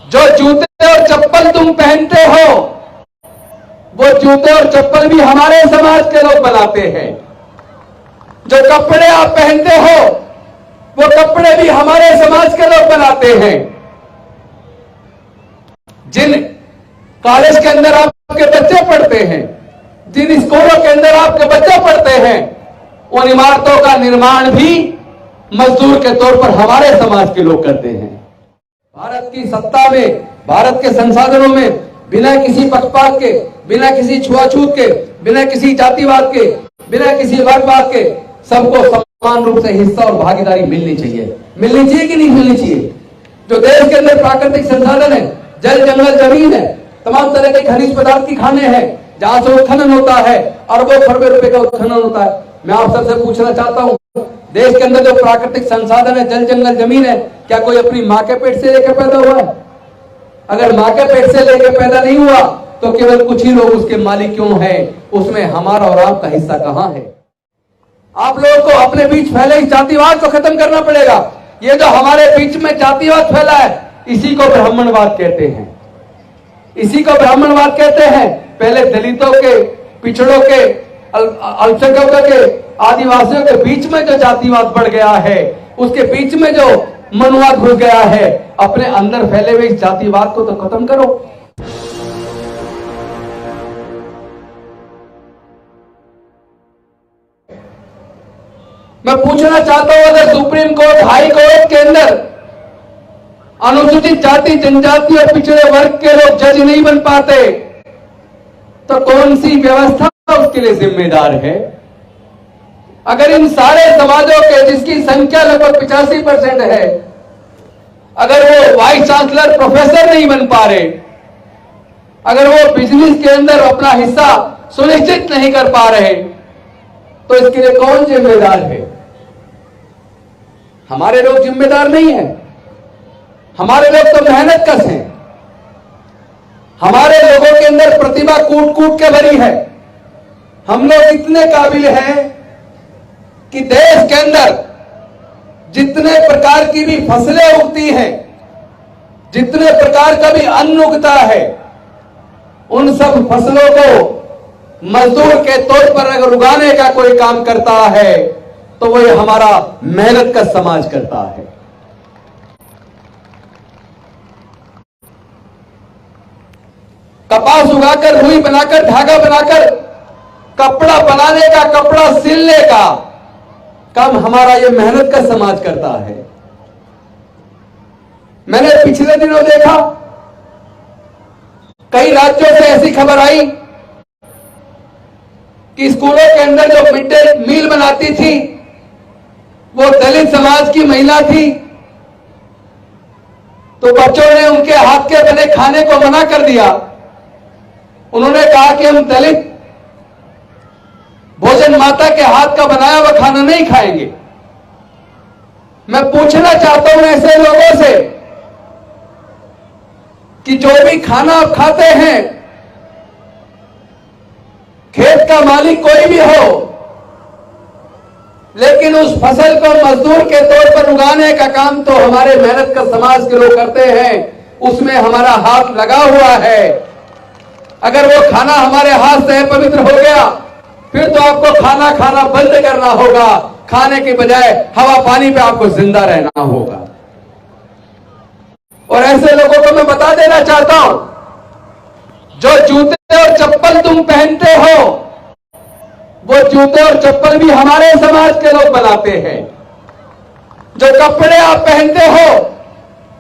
जो जूते और चप्पल तुम पहनते हो, वो जूते और चप्पल भी हमारे समाज के लोग बनाते हैं। जो कपड़े आप पहनते हो, वो कपड़े भी हमारे समाज के लोग बनाते हैं। जिन कॉलेज के अंदर आपके बच्चे पढ़ते हैं, जिन स्कूलों के अंदर आपके बच्चे पढ़ते हैं, उन इमारतों का निर्माण भी मजदूर के तौर पर हमारे समाज के लोग करते हैं। भारत की सत्ता में, भारत के संसाधनों में बिना किसी पक्षपात के, बिना किसी छुआछूत के, बिना किसी जातिवाद के, बिना किसी वर्गवाद के सबको समान रूप से हिस्सा और भागीदारी मिलनी चाहिए। मिलनी चाहिए कि नहीं मिलनी चाहिए? जो देश के अंदर प्राकृतिक संसाधन है, जल जंगल जमीन है, तमाम तरह के खनिज पदार्थ की खाने हैं, जहां से उत्खनन होता है, अरबों खरबों रुपए का उत्खनन होता है। मैं आप सबसे पूछना चाहता हूं, देश के अंदर जो प्राकृतिक संसाधन है, जल जंगल जमीन है, क्या कोई अपनी मां के पेट से लेकर पैदा हुआ है? अगर मां के पेट से लेकर पैदा नहीं हुआ तो केवल कुछ ही लोग उसके मालिक क्यों हैं? उसमें हमारा और आपका हिस्सा कहां है? आप लोगों को अपने बीच फैले इस जातिवाद को खत्म करना पड़ेगा। ये जो हमारे बीच में जातिवाद फैला है, इसी को ब्राह्मणवाद कहते हैं। इसी को ब्राह्मणवाद कहते हैं। पहले दलितों के, पिछड़ों के, अल्पसंख्यकों के, आदिवासियों के बीच में जो जातिवाद बढ़ गया है, उसके बीच में जो मनुवाद घुस गया है, अपने अंदर फैले हुए इस जातिवाद को तो खत्म करो। मैं पूछना चाहता हूं, अगर सुप्रीम कोर्ट, हाई कोर्ट के अंदर अनुसूचित जाति, जनजाति और पिछड़े वर्ग के लोग जज नहीं बन पाते, तो कौन सी व्यवस्था उसके लिए जिम्मेदार है? अगर इन सारे समाजों के, जिसकी संख्या लगभग 85% है, अगर वो वाइस चांसलर, प्रोफेसर नहीं बन पा रहे, अगर वो बिजनेस के अंदर अपना हिस्सा सुनिश्चित नहीं कर पा रहे, तो इसके लिए कौन जिम्मेदार है? हमारे लोग जिम्मेदार नहीं है। हमारे लोग तो मेहनत कश हैं। हमारे लोगों के अंदर प्रतिभा कूट कूट के भरी है। हम लोग इतने काबिल हैं कि देश के अंदर जितने प्रकार की भी फसलें उगती हैं, जितने प्रकार का भी अन्न उगता है, उन सब फसलों को मजदूर के तौर पर अगर उगाने का कोई काम करता है, तो वो ये हमारा मेहनत का समाज करता है। कपास उगाकर, रुई बनाकर, धागा बनाकर कपड़ा बनाने का, कपड़ा सिलने का काम हमारा ये मेहनत का समाज करता है। मैंने पिछले दिनों देखा, कई राज्यों से ऐसी खबर आई कि स्कूलों के अंदर जो मिड डे मील बनाती थी, वो दलित समाज की महिला थी, तो बच्चों ने उनके हाथ के बने खाने को मना कर दिया। उन्होंने कहा कि हम दलित भोजन माता के हाथ का बनाया हुआ खाना नहीं खाएंगे। मैं पूछना चाहता हूं ऐसे लोगों से कि जो भी खाना आप खाते हैं, खेत का मालिक कोई भी हो, लेकिन उस फसल को मजदूर के तौर पर उगाने का काम तो हमारे मेहनत का समाज के लोग करते हैं। उसमें हमारा हाथ लगा हुआ है। अगर वो खाना हमारे हाथ से पवित्र हो गया, फिर तो आपको खाना खाना बंद करना होगा। खाने के बजाय हवा पानी पे आपको जिंदा रहना होगा। और ऐसे लोगों को मैं बता देना चाहता हूं, जो जूते और चप्पल तुम पहनते हो, वो जूते और चप्पल भी हमारे समाज के लोग बनाते हैं। जो कपड़े आप पहनते हो,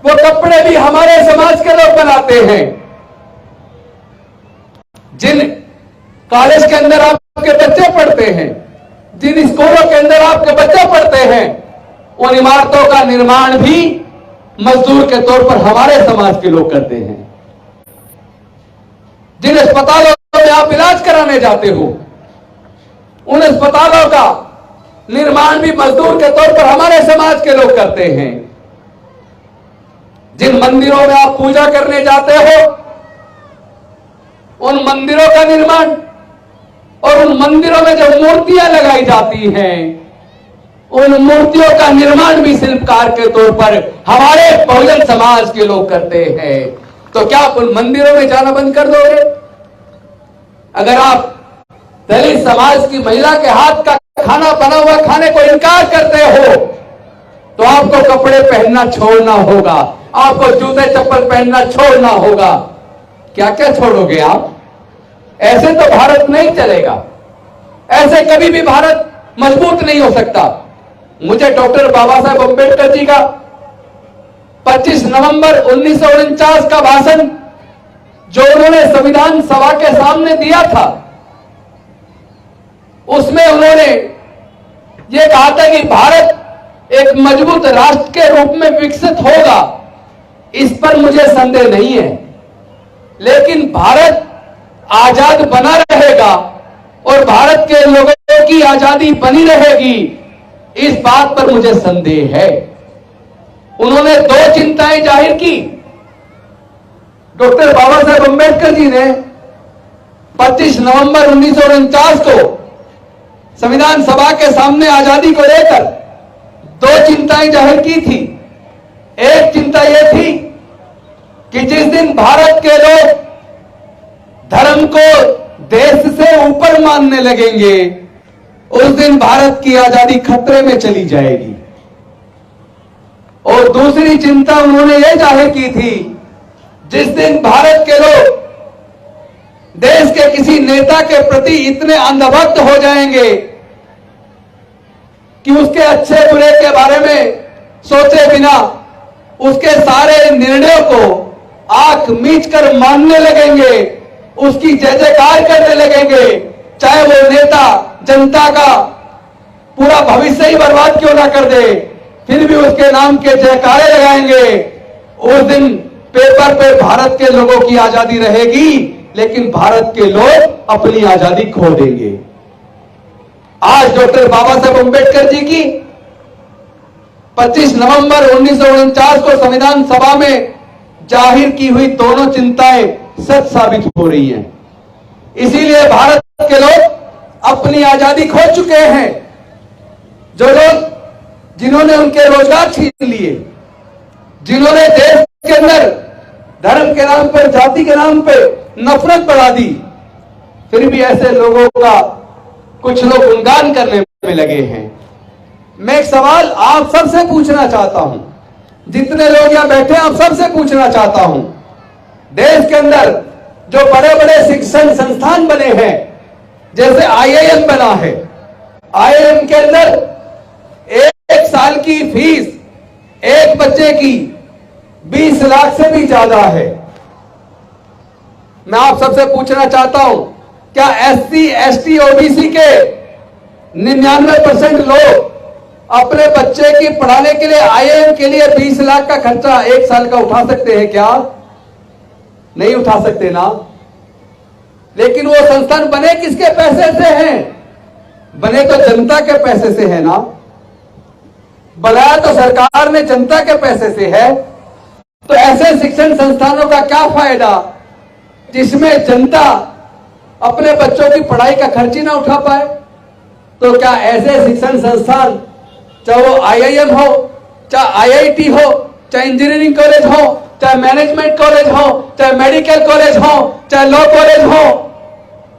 वो कपड़े भी हमारे समाज के लोग बनाते हैं। जिन कॉलेज के अंदर आपके बच्चे पढ़ते हैं, जिन स्कूलों के अंदर आपके बच्चे पढ़ते हैं, उन इमारतों का निर्माण भी मजदूर के तौर पर हमारे समाज के लोग करते हैं। जिन अस्पतालों में आप इलाज कराने जाते हो, उन अस्पतालों का निर्माण भी मजदूर के तौर पर हमारे समाज के लोग करते हैं। जिन मंदिरों में आप पूजा करने जाते हो, उन मंदिरों का निर्माण और उन मंदिरों में जो मूर्तियां लगाई जाती हैं, उन मूर्तियों का निर्माण भी शिल्पकार के तौर पर हमारे बहुजन समाज के लोग करते हैं। तो क्या आप उन मंदिरों में जाना बंद कर दोगे? अगर आप दलित समाज की महिला के हाथ का खाना बना हुआ खाने को इनकार करते हो तो आपको कपड़े पहनना छोड़ना होगा, आपको जूते चप्पल पहनना छोड़ना होगा। क्या क्या छोड़ोगे आप? ऐसे तो भारत नहीं चलेगा, ऐसे कभी भी भारत मजबूत नहीं हो सकता। मुझे डॉक्टर बाबा साहेब अम्बेडकर जी का 25 नवंबर 1949 का भाषण जो उन्होंने संविधान सभा के सामने दिया था, उसमें उन्होंने ये कहा था कि भारत एक मजबूत राष्ट्र के रूप में विकसित होगा, इस पर मुझे संदेह नहीं है। लेकिन भारत आजाद बना रहेगा और भारत के लोगों की आजादी बनी रहेगी, इस बात पर मुझे संदेह है। उन्होंने दो चिंताएं जाहिर की। डॉक्टर बाबा साहेब अम्बेडकर जी ने 25 नवंबर 1949 को संविधान सभा के सामने आजादी को लेकर दो चिंताएं जाहिर की थी। एक चिंता यह थी कि जिस दिन भारत के लोग धर्म को देश से ऊपर मानने लगेंगे, उस दिन भारत की आजादी खतरे में चली जाएगी। और दूसरी चिंता उन्होंने यह जाहिर की थी, जिस दिन भारत के लोग देश के किसी नेता के प्रति इतने अंधभक्त हो जाएंगे कि उसके अच्छे बुरे के बारे में सोचे बिना उसके सारे निर्णयों को आंख मीचकर मानने लगेंगे, उसकी जय जयकार करने लगेंगे, चाहे वो नेता जनता का पूरा भविष्य ही बर्बाद क्यों ना कर दे, फिर भी उसके नाम के जयकारे लगाएंगे। उस दिन पेपर पे भारत के लोगों की आजादी रहेगी, लेकिन भारत के लोग अपनी आजादी खो देंगे। आज डॉक्टर बाबा साहेब अम्बेडकर जी की 25 नवंबर 1949 को संविधान सभा में जाहिर की हुई दोनों चिंताएं सच साबित हो रही हैं। इसीलिए भारत के लोग अपनी आजादी खो चुके हैं। जो लोग जिन्होंने उनके रोजगार छीन लिए, जिन्होंने देश के अंदर धर्म के नाम पर, जाति के नाम पर नफरत बढ़ा दी, फिर भी ऐसे लोगों का कुछ लोग गुणगान करने में लगे हैं। मैं एक सवाल आप सबसे पूछना चाहता हूं, जितने लोग यहां बैठे हैं आप सबसे पूछना चाहता हूं, देश के अंदर जो बड़े बड़े शिक्षण संस्थान बने हैं, जैसे आईआईएम बना है, आईआईएम के अंदर एक साल की फीस एक बच्चे की 20 लाख से भी ज्यादा है। मैं आप सबसे पूछना चाहता हूं, क्या एससी, एसटी, ओबीसी के 99% लोग अपने बच्चे की पढ़ाने के लिए आईआईएम के लिए 20 लाख का खर्चा एक साल का उठा सकते हैं? क्या नहीं उठा सकते ना? लेकिन वो संस्थान बने किसके पैसे से हैं? बने तो जनता के पैसे से है ना। बनाया तो सरकार ने जनता के पैसे से है। तो ऐसे शिक्षण संस्थानों का क्या फायदा जिसमें जनता अपने बच्चों की पढ़ाई का खर्च ही ना उठा पाए? तो क्या ऐसे शिक्षण संस्थान, चाहे वो आईआईएम हो, चाहे आईआईटी हो, चाहे इंजीनियरिंग कॉलेज हो, चाहे मैनेजमेंट कॉलेज हो, चाहे मेडिकल कॉलेज हो, चाहे लॉ कॉलेज हो,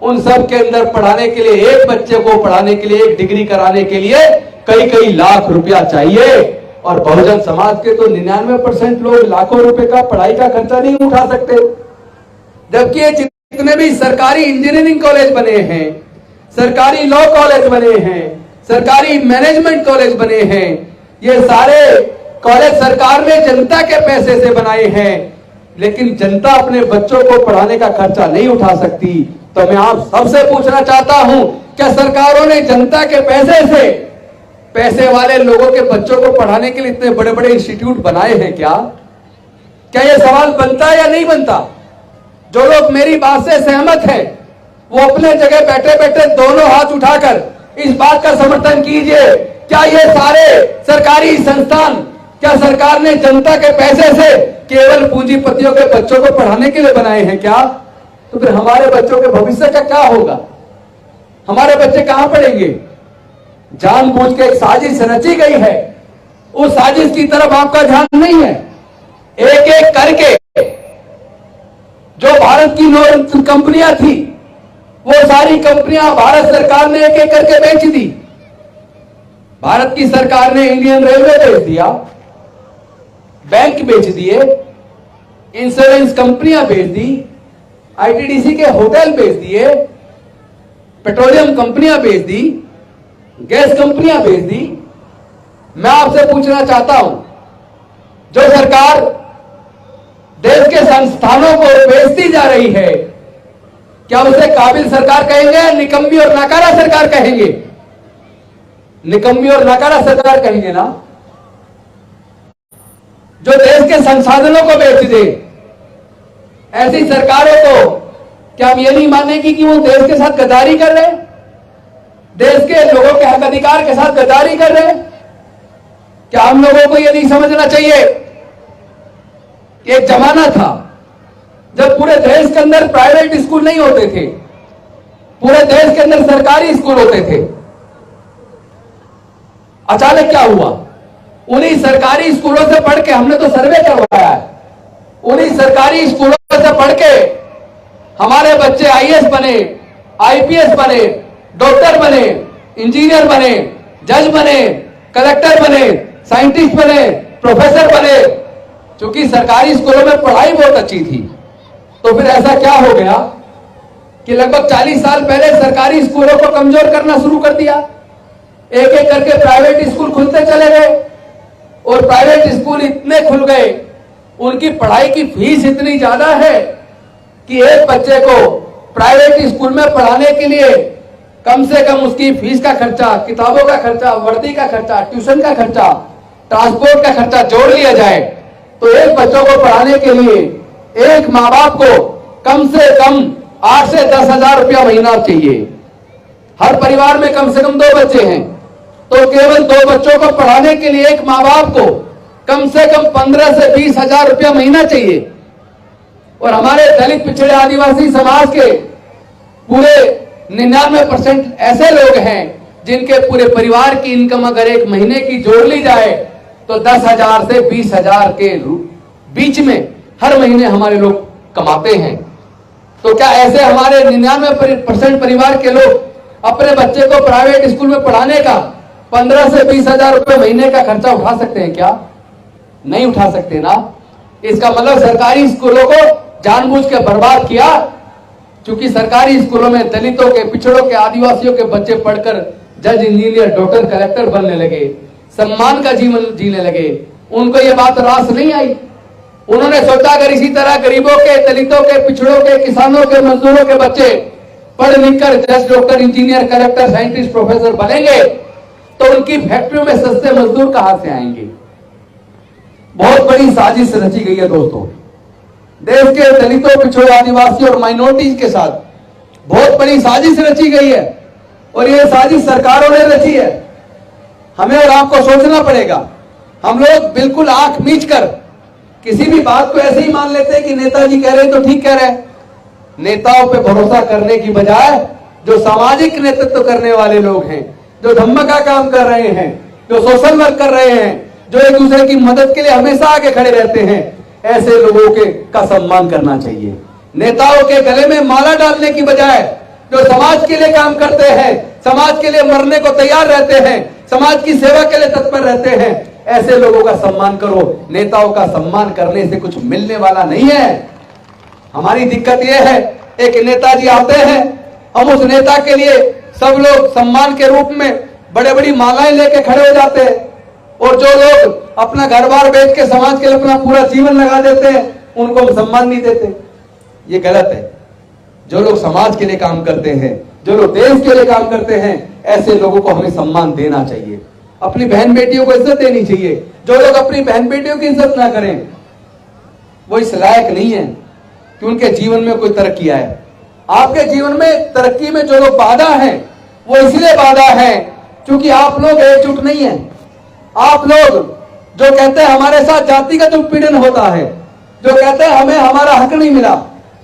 उन सब के अंदर पढ़ाने के लिए, एक बच्चे को पढ़ाने के लिए, एक डिग्री कराने के लिए कई कई लाख रुपया चाहिए। और बहुजन समाज के तो 99% लोग लाखों रुपए का पढ़ाई का खर्चा नहीं उठा सकते। जबकि ये जितने भी सरकारी इंजीनियरिंग कॉलेज बने हैं, सरकारी लॉ कॉलेज बने हैं, सरकारी मैनेजमेंट कॉलेज बने हैं, ये सारे कॉलेज सरकार ने जनता के पैसे से बनाए हैं, लेकिन जनता अपने बच्चों को पढ़ाने का खर्चा नहीं उठा सकती। तो मैं आप सबसे पूछना चाहता हूं, क्या सरकारों ने जनता के पैसे से पैसे वाले लोगों के बच्चों को पढ़ाने के लिए इतने बड़े बड़े इंस्टीट्यूट बनाए हैं? क्या यह सवाल बनता है या नहीं बनता? जो लोग मेरी बात से सहमत हैं, वो अपने जगह बैठे बैठे दोनों हाथ उठाकर इस बात का समर्थन कीजिए, क्या ये सारे सरकारी संस्थान, क्या सरकार ने जनता के पैसे से केवल पूंजीपतियों के बच्चों को पढ़ाने के लिए बनाए हैं? क्या तो फिर हमारे बच्चों के भविष्य का क्या होगा? हमारे बच्चे कहां पढ़ेंगे? जानबूझ के एक साजिश रची गई है, उस साजिश की तरफ आपका ध्यान नहीं है। एक एक करके जो भारत की कंपनियां थी, वो सारी कंपनियां भारत सरकार ने एक एक करके बेच दी। भारत की सरकार ने इंडियन रेलवे बेच दिया, बैंक बेच दिए, इंश्योरेंस कंपनियां बेच दी, आईटीडीसी के होटल बेच दिए, पेट्रोलियम कंपनियां बेच दी, गैस कंपनियां बेच दी। मैं आपसे पूछना चाहता हूं, जो सरकार देश के संस्थानों को बेचती जा रही है, क्या उसे काबिल सरकार कहेंगे, निकम्मी और नाकारा सरकार कहेंगे? निकम्मी और नाकारा सरकार कहेंगे ना। जो देश के संसाधनों को बेच दे, ऐसी सरकारों को क्या हम ये नहीं मानेंगे कि वो देश के साथ गद्दारी कर रहे हैं, देश के लोगों के हक अधिकार के साथ गद्दारी कर रहे हैं? क्या हम लोगों को ये नहीं समझना चाहिए कि एक जमाना था जब पूरे देश के अंदर प्राइवेट स्कूल नहीं होते थे, पूरे देश के अंदर सरकारी स्कूल होते थे। अचानक क्या हुआ? उन्हीं सरकारी स्कूलों से पढ़ के, हमने तो सर्वे करवाया है, उन्हीं सरकारी स्कूलों से पढ़ के हमारे बच्चे आईएएस बने, आईपीएस बने, डॉक्टर बने, इंजीनियर बने, जज बने, कलेक्टर बने, साइंटिस्ट बने, प्रोफेसर बने। क्योंकि सरकारी स्कूलों में पढ़ाई बहुत अच्छी थी। तो फिर ऐसा क्या हो गया कि लगभग 40 साल पहले सरकारी स्कूलों को कमजोर करना शुरू कर दिया। एक एक करके प्राइवेट स्कूल खुलते चले गए, और प्राइवेट स्कूल इतने खुल गए, उनकी पढ़ाई की फीस इतनी ज्यादा है कि एक बच्चे को प्राइवेट स्कूल में पढ़ाने के लिए कम से कम उसकी फीस का खर्चा, किताबों का खर्चा, वर्दी का खर्चा, ट्यूशन का खर्चा, ट्रांसपोर्ट का खर्चा जोड़ लिया जाए तो एक बच्चों को पढ़ाने के लिए एक माँ बाप को कम से कम 8 से 10 हजार रुपया महीना चाहिए। हर परिवार में कम से कम 2 बच्चे हैं, तो केवल 2 बच्चों को पढ़ाने के लिए एक माँ बाप को कम से कम 15 से 20 हजार रुपया महीना चाहिए। और हमारे दलित, पिछड़े, आदिवासी समाज के पूरे 99% ऐसे लोग हैं जिनके पूरे परिवार की इनकम अगर एक महीने की जोड़ ली जाए तो 10,000 से 20,000 के बीच में हर महीने हमारे लोग कमाते हैं। तो क्या ऐसे हमारे 99% परिवार के लोग अपने बच्चे को प्राइवेट स्कूल में पढ़ाने का 15 से 20,000 रुपए महीने का खर्चा उठा सकते हैं क्या? नहीं उठा सकते ना। इसका मतलब सरकारी स्कूलों को जानबूझ के बर्बाद किया, क्योंकि सरकारी स्कूलों में दलितों के, पिछड़ों के, आदिवासियों के बच्चे पढ़कर जज, इंजीनियर, डॉक्टर, कलेक्टर बनने लगे, सम्मान का जीवन जीने लगे। उनको ये बात रास नहीं आई। उन्होंने सोचा अगर इसी तरह गरीबों के, दलितों के, पिछड़ों के, किसानों के, मजदूरों के बच्चे पढ़ लिख कर जज, doctor, engineer, collector, scientist, professor बनेंगे तो उनकी फैक्ट्रियों में सस्ते मजदूर कहां से आएंगे? बहुत बड़ी साजिश रची गई है दोस्तों। देश के दलितों, पिछड़ों, आदिवासियों और माइनॉरिटीज के साथ बहुत बड़ी साजिश रची गई है, और ये साजिश सरकारों ने रची है। हमें और आपको सोचना पड़ेगा। हम लोग बिल्कुल आंख मीच कर किसी भी बात को ऐसे ही मान लेते हैं कि नेताजी कह रहे हैं तो ठीक कह रहे हैं। नेताओं पे भरोसा करने की बजाय जो सामाजिक नेतृत्व करने वाले लोग हैं, जो धम्म का काम कर रहे हैं, जो सोशल वर्क कर रहे हैं, जो एक दूसरे की मदद के लिए हमेशा आगे खड़े रहते हैं, ऐसे लोगों के का सम्मान करना चाहिए। नेताओं के गले में माला डालने की बजाय जो समाज के लिए काम करते हैं, समाज के लिए मरने को तैयार रहते हैं, समाज की सेवा के लिए तत्पर रहते हैं, ऐसे लोगों का सम्मान करो। नेताओं का सम्मान करने से कुछ मिलने वाला नहीं है। हमारी दिक्कत यह है, एक नेताजी आते हैं, हम उस नेता के लिए सब लोग सम्मान के रूप में बड़े बड़ी मालाएं लेके खड़े हो जाते हैं, और जो लोग अपना घर बार बेच के समाज के लिए अपना पूरा जीवन लगा देते हैं उनको हम सम्मान नहीं देते। ये गलत है। जो लोग समाज के लिए काम करते हैं, जो लोग देश के लिए काम करते हैं, ऐसे लोगों को हमें सम्मान देना चाहिए। अपनी बहन बेटियों को इज्जत देनी चाहिए। जो लोग अपनी बहन बेटियों की इज्जत ना करें वो इस लायक नहीं है कि उनके जीवन में कोई तरक्की आए। आपके जीवन में तरक्की में जो लोग बाधा है वो इसलिए बाधा है क्योंकि आप लोग एकजुट नहीं है। आप लोग जो कहते हैं हमारे साथ जातिगत उत्पीड़न होता है, जो कहते हैं हमें हमारा हक नहीं मिला,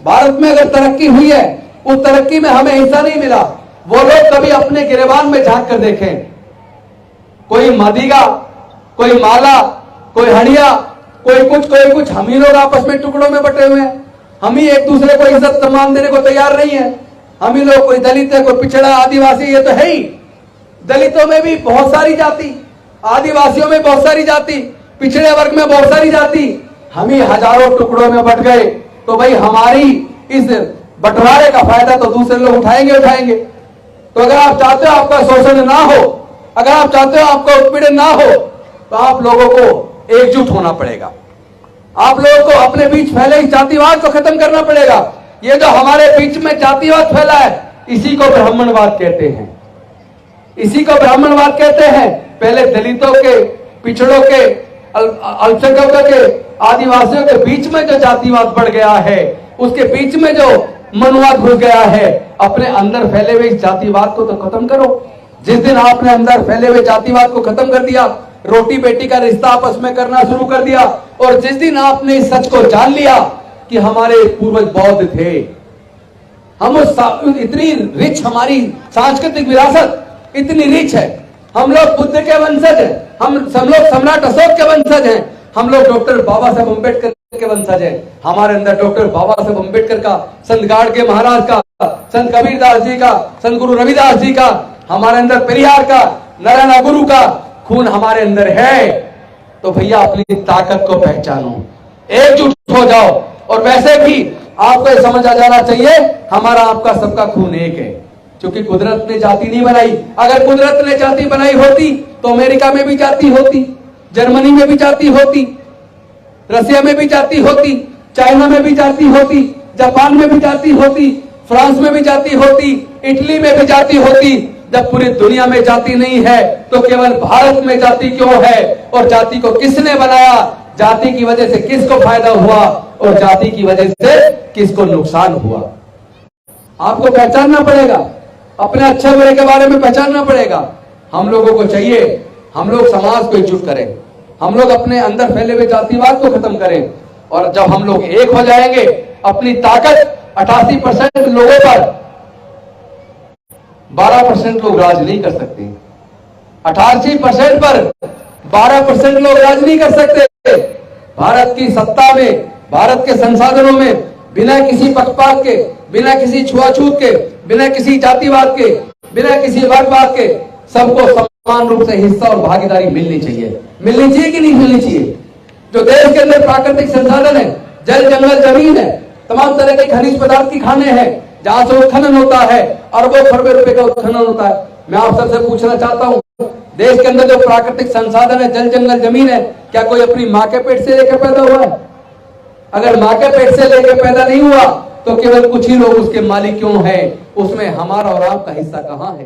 भारत में अगर तरक्की हुई है उस तरक्की में हमें हिस्सा नहीं मिला, वो लोग कभी अपने गिरेबान में झांक कर देखें। कोई मदिगा, कोई माला, कोई हड़िया, कोई कुछ। हम ही लोग आपस में टुकड़ों में बटे हुए हैं। हम ही एक दूसरे को इज्जत सम्मान देने को तैयार नहीं है। हम ही लोग, कोई दलित है, कोई पिछड़ा, आदिवासी, ये तो है ही। दलितों में भी बहुत सारी जाति, आदिवासियों में बहुत सारी जाति, पिछड़े वर्ग में बहुत सारी जाति। हम ही हजारों टुकड़ों में बट गए, तो भाई हमारी इस बंटवारे का फायदा तो दूसरे लोग उठाएंगे। तो अगर आप चाहते हो आपका शोषण ना हो, अगर आप चाहते हो आपका उत्पीड़न ना हो, तो आप लोगों को एकजुट होना पड़ेगा। आप लोगों को अपने बीच फैले इस जातिवाद को खत्म करना पड़ेगा। ये जो हमारे बीच में जातिवाद फैला है, इसी को ब्राह्मणवाद कहते हैं, इसी को ब्राह्मणवाद कहते हैं। पहले दलितों के, पिछड़ों के, अल्पसंख्यकों के, आदिवासियों के बीच में जो जातिवाद बढ़ गया है, उसके बीच में जो मनवाद घुस गया है, अपने अंदर फैले हुए इस जातिवाद को तो खत्म करो। जिस दिन आपने अंदर फैले हुए जातिवाद को खत्म कर दिया, रोटी बेटी का रिश्ता आपस में करना शुरू कर दिया, और जिस दिन आपने इस सच को जान लिया कि हमारे पूर्वज बौद्ध थे, हम उस इतनी रिच, हमारी सांस्कृतिक विरासत इतनी रिच है, हम लोग बुद्ध के वंशज हैं, हम लोग सम्राट अशोक के वंशज हैं, हम लोग डॉक्टर बाबा साहब अम्बेडकर के वंशज हैं। हमारे अंदर डॉक्टर बाबा साहब अम्बेडकर का, संत गाड़गे महाराज का, संत कबीरदास जी का, संत गुरु रविदास जी का, हमारे अंदर पेरियार का, नारायण गुरु का खून हमारे अंदर है। तो भैया अपनी ताकत को पहचानो, एकजुट हो जाओ। और वैसे भी आपको ये समझ आ जाना चाहिए, हमारा आपका सबका खून एक है, क्योंकि कुदरत ने जाति नहीं बनाई। अगर कुदरत ने जाति बनाई होती तो अमेरिका में भी जाति होती, जर्मनी में भी जाति होती, रसिया में भी जाति होती, चाइना में भी जाति होती, जापान में भी जाति होती, फ्रांस में भी जाति होती, इटली में भी जाति होती। जब पूरी दुनिया में जाति नहीं है तो केवल भारत में जाति क्यों है? और जाति को किसने बनाया? जाति की वजह से किसको फायदा हुआ और जाति की वजह से किसको नुकसान हुआ? आपको पहचानना पड़ेगा, अपने अच्छे बुरे के बारे में पहचानना पड़ेगा। हम लोगों को चाहिए, हम लोग समाज को एकजुट करें, हम लोग अपने अंदर फैले हुए जातिवाद को खत्म करें। और जब हम लोग एक हो जाएंगे, अपनी ताकत 88% लोगों पर, 12% लोग राज नहीं कर सकते। 88% पर 12% लोग राज नहीं कर सकते। भारत की सत्ता में, भारत के संसाधनों में बिना किसी पक्षपात के, बिना किसी छुआछूत के, बिना किसी जातिवाद के, बिना किसी वर्गवाद के सबको समान रूप से हिस्सा और भागीदारी मिलनी चाहिए। मिलनी चाहिए कि नहीं मिलनी चाहिए? जो देश के अंदर प्राकृतिक संसाधन है, जल, जंगल, जमीन है, तमाम तरह के खनिज पदार्थ की खाने हैं, जहां से उत्खनन होता है, अरबों खरबों रुपए का उत्खनन होता है। मैं आप सबसे पूछना चाहता हूं, देश के अंदर जो प्राकृतिक संसाधन है, जल, जंगल, जमीन है, क्या कोई अपनी मां के पेट से लेकर पैदा हुआ है? अगर मां के पेट से लेकर पैदा नहीं हुआ तो केवल कुछ ही लोग उसके मालिक क्यों हैं? उसमें हमारा और आपका हिस्सा कहां है?